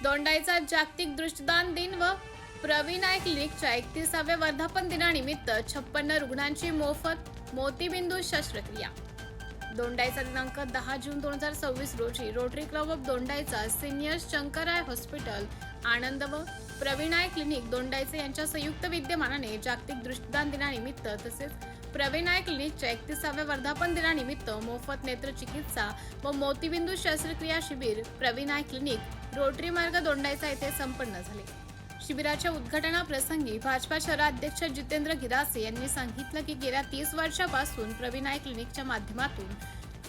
दोंडाईचा जागतिक दृष्टिदान दिन व प्रवीणाय क्लिनिकच्या 31व्या वर्धापन दिनानिमित्त 56 रुग्णांची मोफत मोतीबिंदू शस्त्रक्रिया. दोंडाईचा दिनांक 10 जून 2026 रोजी rotary club of Dondaicha senior शंकराय हॉस्पिटल आनंद व प्रवीणाय क्लिनिक दोंडाईचे यांच्या संयुक्त विद्यमानाने जागतिक दृष्टिदान दिनानिमित्त तसेच प्रवीणाय क्लिनिकच्या 31व्या वर्धापन दिनानिमित्त मोफत नेत्रचिकित्सा व मोतीबिंदू शस्त्रक्रिया शिबिर प्रवीणाय क्लिनिक रोटरी मार्ग दोंडाईचा येथे संपन्न झाले. शिबिराच्या उद्घाटनाप्रसंगी भाजपा शहराध्यक्ष जितेंद्र गिरासे यांनी सांगितलं की गेल्या 30 वर्षापासून प्रवीणाय क्लिनिकच्या माध्यमातून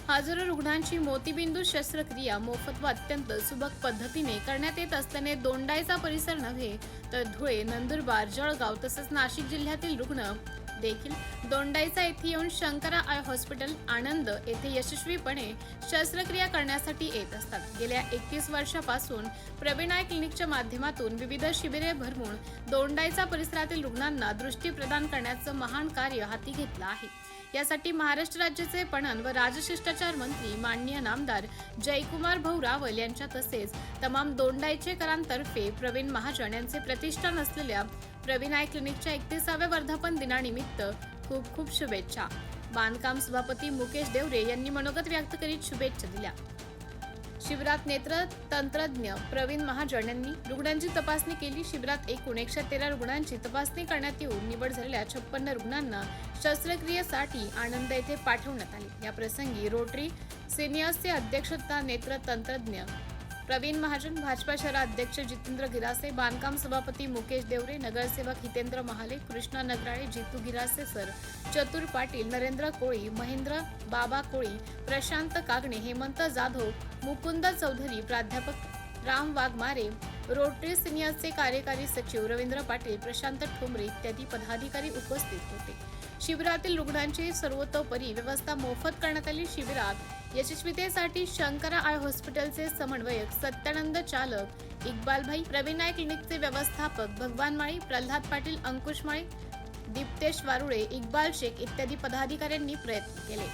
हजारो रुग्णांची मोतीबिंदू शस्त्रक्रिया मोफत व अत्यंत सुबक पद्धतीने करण्यात येत असल्याने दोंडाईचा परिसर नव्हे तर धुळे, नंदुरबार, जळगाव तसेच नाशिक जिल्ह्यातील रुग्ण देखील दोंडाईचा येथे येऊन शंकरा आय हॉस्पिटल आनंद येथे यशस्वीपणे शस्त्रक्रिया करण्यासाठी येत असतात. गेल्या 31 वर्षापासून प्रवीणाय क्लिनिकच्या माध्यमातून विविध शिबिरे भरवून दोंडाईचा परिसरातील रुग्णांना दृष्टी प्रदान करण्याचं महान कार्य हाती घेतलं आहे. यासाठी महाराष्ट्र राज्याचे पणन व राजशिष्टाचार मंत्री माननीय नामदार जयकुमार भाऊ रावल यांच्या तसेच तमाम दोंडाईचेकरांतर्फे प्रवीण महाजन यांचे प्रतिष्ठान असलेल्या प्रवीणाय क्लिनिकच्या 31व्या वर्धापन दिनानिमित्त खूप खूप शुभेच्छा. बांधकाम सभापती मुकेश देवरे यांनी मनोगत व्यक्त करीत शुभेच्छा दिल्या. शिबिरात नेत्र तंत्रज्ञ प्रवीण महाजन यांनी रुग्णांची तपासणी केली. शिबिरात एकूण 113 रुग्णांची तपासणी करण्यात येऊन निवड झालेल्या 56 रुग्णांना शस्त्रक्रियेसाठी आनंद येथे पाठवण्यात आले. या प्रसंगी रोटरी सिनियर्सचे अध्यक्ष तथा नेत्र तंत्रज्ञ प्रवीण महाजन, भाजपा शहराध्यक्ष जितेंद्र गिरासे, बांधकाम सभापती मुकेश देवरे, नगरसेवक हितेंद्र महाले, कृष्णा नगराळे, जितू गिरासे सर, चतुर पाटील, नरेंद्र कोळी, महेंद्र बाबा कोळी, प्रशांत कागणे, हेमंत जाधव, मुकुंद चौधरी, प्राध्यापक राम वाघमारे, रोटरी सिनियरचे कार्यकारी सचिव रवींद्र पाटील, प्रशांत ठोंबरे इत्यादी पदाधिकारी उपस्थित होते. शिबिरातील रुग्णांची सर्वतोपरी व्यवस्था मोफत करण्यात आली. शिबिरात यशस्वीतेसाठी शंकरा आय हॉस्पिटलचे समन्वयक सत्यानंद चालक इक्बालभाई, प्रवीणाय क्लिनिकचे व्यवस्थापक भगवान माळी, प्रल्हाद पाटील, अंकुश माळी, दीप्तेश वारुळे, इक्बाल शेख इत्यादी पदाधिकाऱ्यांनी प्रयत्न केले.